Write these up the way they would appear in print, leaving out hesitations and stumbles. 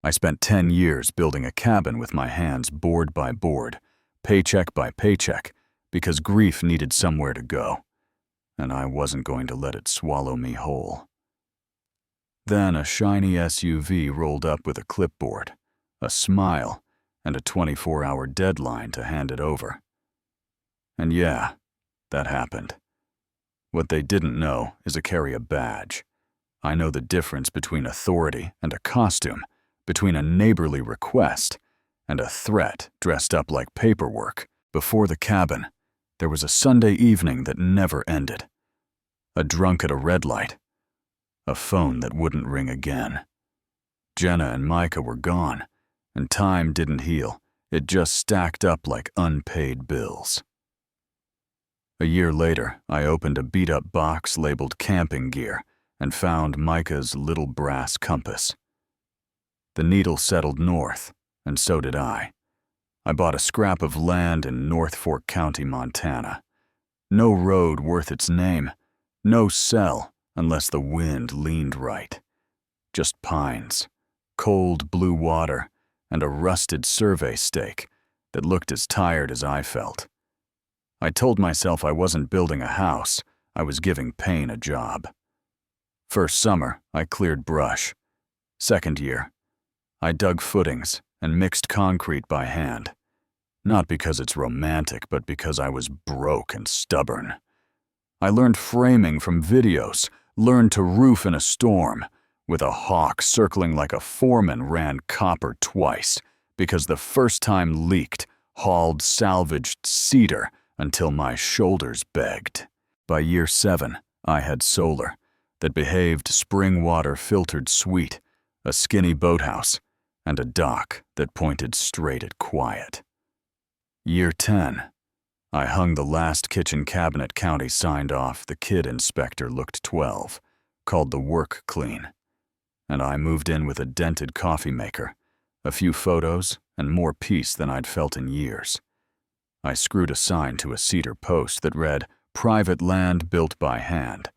I spent 10 years building a cabin with my hands board by board, paycheck by paycheck, because grief needed somewhere to go, and I wasn't going to let it swallow me whole. Then a shiny SUV rolled up with a clipboard, a smile, and a 24-hour deadline to hand it over. And yeah, that happened. What they didn't know is I carry a badge. I know the difference between authority and a costume, between a neighborly request and a threat dressed up like paperwork. Before the cabin, there was a Sunday evening that never ended. A drunk at a red light. A phone that wouldn't ring again. Jenna and Micah were gone, and time didn't heal. It just stacked up like unpaid bills. A year later, I opened a beat-up box labeled camping gear and found Micah's little brass compass. The needle settled north, and so did I. I bought a scrap of land in North Fork County, Montana. No road worth its name, no cell unless the wind leaned right. Just pines, cold blue water, and a rusted survey stake that looked as tired as I felt. I told myself I wasn't building a house, I was giving pain a job. First summer, I cleared brush. Second year, I dug footings and mixed concrete by hand. Not because it's romantic, but because I was broke and stubborn. I learned framing from videos, learned to roof in a storm, with a hawk circling like a foreman ran copper twice, because the first time leaked, hauled salvaged cedar until my shoulders begged. By year 7, I had solar that behaved spring water filtered sweet, a skinny boathouse, and a dock that pointed straight at quiet. Year 10, I hung the last kitchen cabinet county signed off. The kid inspector looked 12, called the work clean, and I moved in with a dented coffee maker, a few photos, and more peace than I'd felt in years. I screwed a sign to a cedar post that read, "Private land built by hand.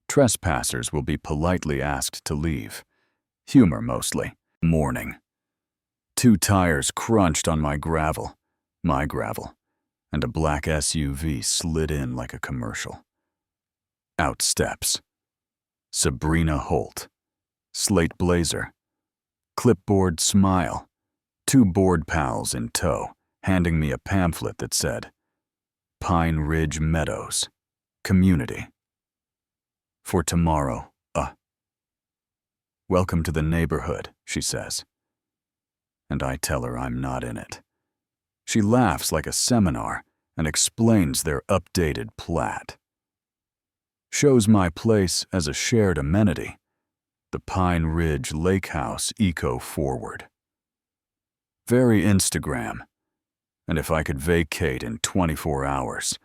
Trespassers will be politely asked to leave." Humor mostly. Morning. 2 tires crunched on my gravel, and a black SUV slid in like a commercial. Out steps Sabrina Holt, slate blazer, clipboard smile, 2 board pals in tow, handing me a pamphlet that said, "Pine Ridge Meadows, Community. For tomorrow, Welcome to the neighborhood," she says. And I tell her I'm not in it. She laughs like a seminar and explains their updated plat. Shows my place as a shared amenity, the Pine Ridge Lake House Eco-Forward. Very Instagram. And if I could vacate in 24 hours,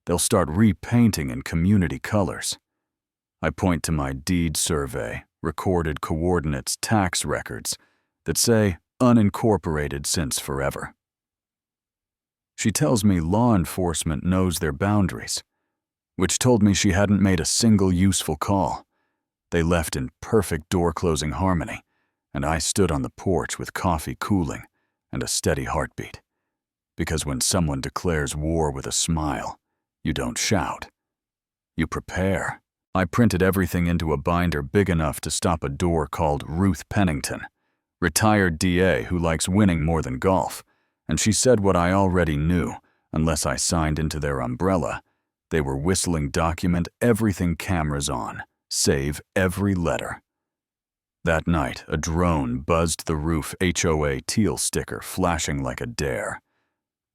they'll start repainting in community colors. I point to my deed survey, recorded coordinates, tax records that say unincorporated since forever. She tells me law enforcement knows their boundaries, which told me she hadn't made a single useful call. They left in perfect door-closing harmony, and I stood on the porch with coffee cooling and a steady heartbeat. Because when someone declares war with a smile, you don't shout. You prepare. I printed everything into a binder big enough to stop a door called Ruth Pennington, retired DA who likes winning more than golf, and she said what I already knew, unless I signed into their umbrella. They were whistling document everything cameras on, save every letter. That night, a drone buzzed the roof HOA teal sticker flashing like a dare.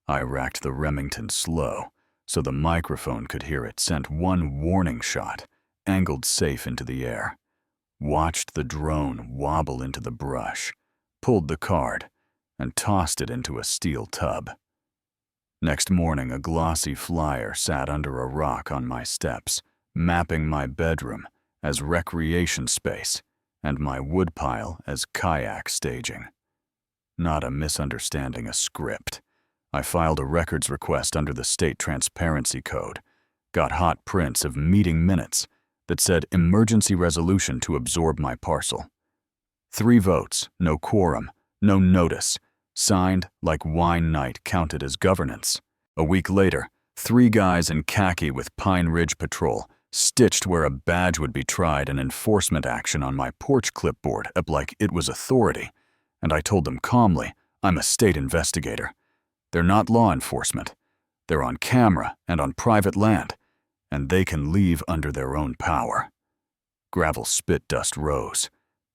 I racked the Remington slow, so the microphone could hear it, sent one warning shot, angled safe into the air, watched the drone wobble into the brush, pulled the card, and tossed it into a steel tub. Next morning, a glossy flyer sat under a rock on my steps, mapping my bedroom as recreation space and my woodpile as kayak staging. Not a misunderstanding, a script. I filed a records request under the state transparency code, got hot prints of meeting minutes that said emergency resolution to absorb my parcel. 3 votes, no quorum, no notice. Signed like wine night counted as governance. A week later, 3 guys in khaki with Pine Ridge Patrol stitched where a badge would be tried an enforcement action on my porch clipboard up like it was authority, and I told them calmly, I'm a state investigator. They're not law enforcement. They're on camera and on private land, and they can leave under their own power. Gravel spit dust rose,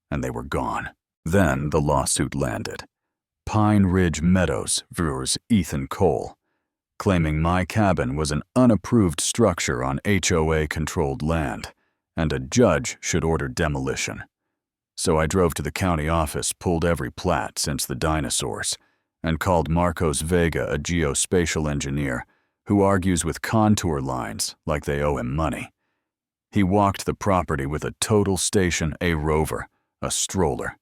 and they were gone. Then the lawsuit landed. Pine Ridge Meadows vs. Ethan Cole, claiming my cabin was an unapproved structure on HOA-controlled land, and a judge should order demolition. So I drove to the county office, pulled every plat since the dinosaurs, and called Marcos Vega a geospatial engineer who argues with contour lines like they owe him money. He walked the property with a total station A rover, a stroller.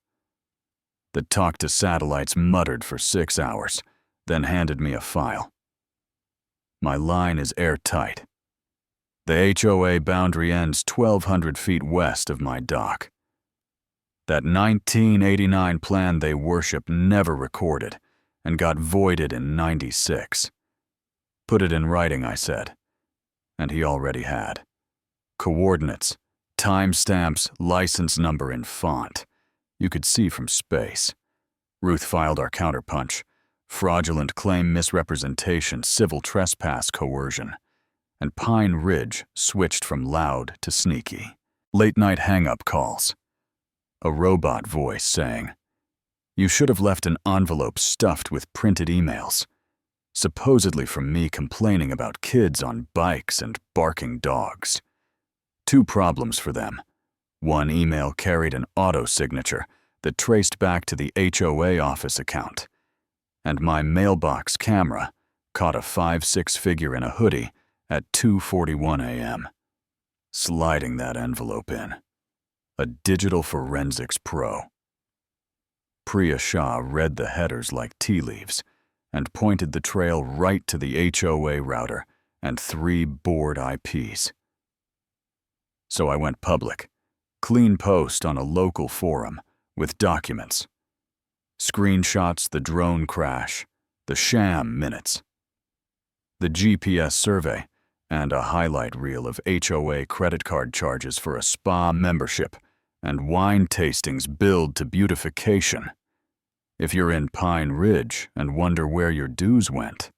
The talk to satellites muttered for 6 hours, then handed me a file. My line is airtight. The HOA boundary ends 1,200 feet west of my dock. That 1989 plan they worship never recorded and got voided in '96. Put it in writing, I said, and he already had. Coordinates, timestamps, license number in font. You could see from space. Ruth filed our counterpunch. Fraudulent claim misrepresentation, civil trespass coercion. And Pine Ridge switched from loud to sneaky. Late-night hang-up calls. A robot voice saying, "You should have left an envelope stuffed with printed emails," supposedly from me complaining about kids on bikes and barking dogs. 2 problems for them. 1 email carried an auto-signature that traced back to the HOA office account, and my mailbox camera caught a 5-6 figure in a hoodie at 2:41 a.m. Sliding that envelope in. A digital forensics pro. Priya Shah read the headers like tea leaves and pointed the trail right to the HOA router and 3 board IPs. So I went public. Clean post on a local forum with documents. Screenshots the drone crash, the sham minutes, the GPS survey, and a highlight reel of HOA credit card charges for a spa membership and wine tastings billed to beautification. If you're in Pine Ridge and wonder where your dues went,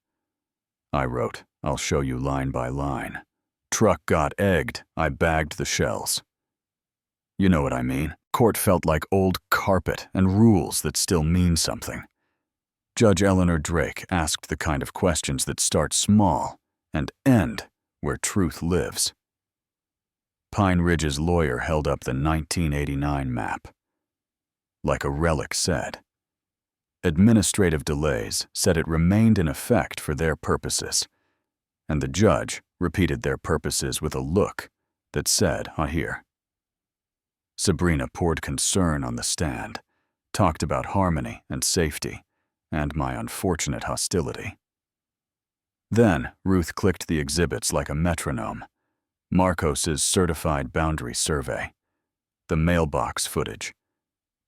I wrote, I'll show you line by line. Truck got egged, I bagged the shells. You know what I mean. Court felt like old carpet and rules that still mean something. Judge Eleanor Drake asked the kind of questions that start small and end where truth lives. Pine Ridge's lawyer held up the 1989 map. Like a relic said. Administrative delays said it remained in effect for their purposes, and the judge repeated their purposes with a look that said, here. Sabrina poured concern on the stand, talked about harmony and safety, and my unfortunate hostility. Then Ruth clicked the exhibits like a metronome. Marcos's certified boundary survey, the mailbox footage,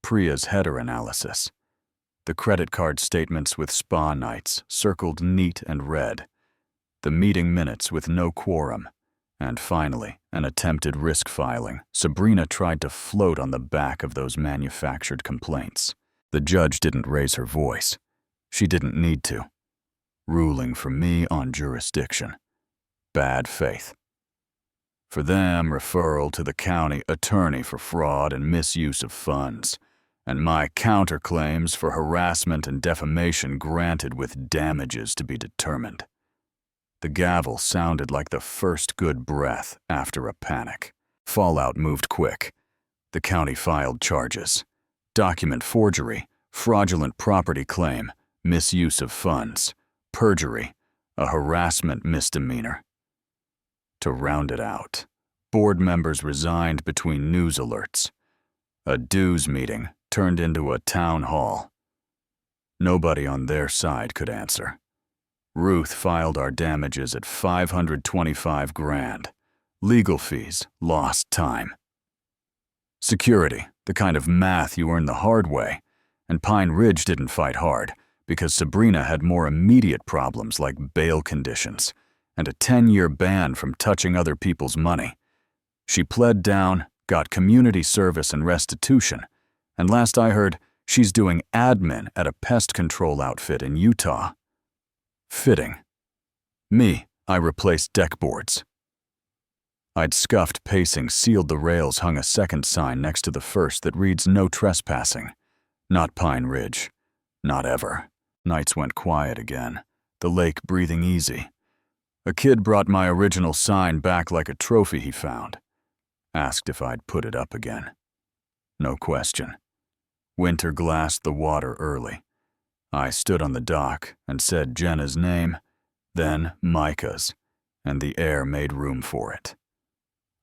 Priya's header analysis, the credit card statements with spa nights circled neat and red, the meeting minutes with no quorum, and finally, an attempted risk filing. Sabrina tried to float on the back of those manufactured complaints. The judge didn't raise her voice. She didn't need to. Ruling for me on jurisdiction. Bad faith. For them, referral to the county attorney for fraud and misuse of funds, and my counterclaims for harassment and defamation granted with damages to be determined. The gavel sounded like the first good breath after a panic. Fallout moved quick. The county filed charges. Document forgery, fraudulent property claim, misuse of funds, perjury, a harassment misdemeanor. To round it out, board members resigned between news alerts. A dues meeting turned into a town hall. Nobody on their side could answer. Ruth filed our damages at $525,000. Legal fees, lost time. Security, the kind of math you earn the hard way. And Pine Ridge didn't fight hard because Sabrina had more immediate problems like bail conditions and a 10-year ban from touching other people's money. She pled down, got community service and restitution, and last I heard, she's doing admin at a pest control outfit in Utah. Fitting. Me, I replaced deck boards. I'd scuffed pacing, sealed the rails, hung a second sign next to the first that reads no trespassing. Not Pine Ridge. Not ever. Nights went quiet again, the lake breathing easy. A kid brought my original sign back like a trophy he found. Asked if I'd put it up again. No question. Winter glassed the water early. I stood on the dock and said Jenna's name, then Micah's, and the air made room for it.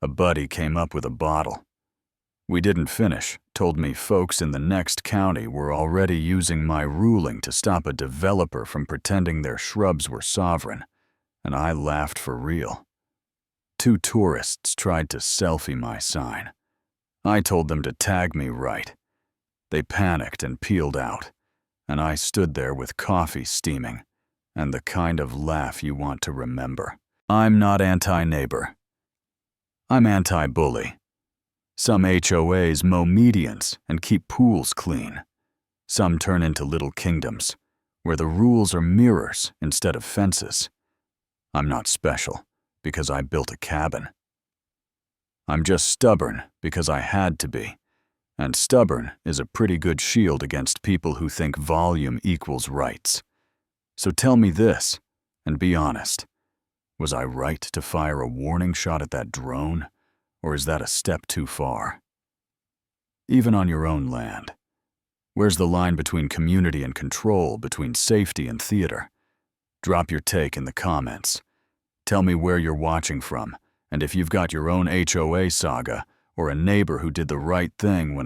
A buddy came up with a bottle. We didn't finish, told me folks in the next county were already using my ruling to stop a developer from pretending their shrubs were sovereign, and I laughed for real. 2 tourists tried to selfie my sign. I told them to tag me right. They panicked and peeled out, and I stood there with coffee steaming, and the kind of laugh you want to remember. I'm not anti-neighbor. I'm anti-bully. Some HOAs mow medians and keep pools clean. Some turn into little kingdoms, where the rules are mirrors instead of fences. I'm not special because I built a cabin. I'm just stubborn because I had to be, and stubborn is a pretty good shield against people who think volume equals rights. So tell me this, and be honest. Was I right to fire a warning shot at that drone, or is that a step too far? Even on your own land, where's the line between community and control, between safety and theater? Drop your take in the comments. Tell me where you're watching from, and if you've got your own HOA saga or a neighbor who did the right thing when it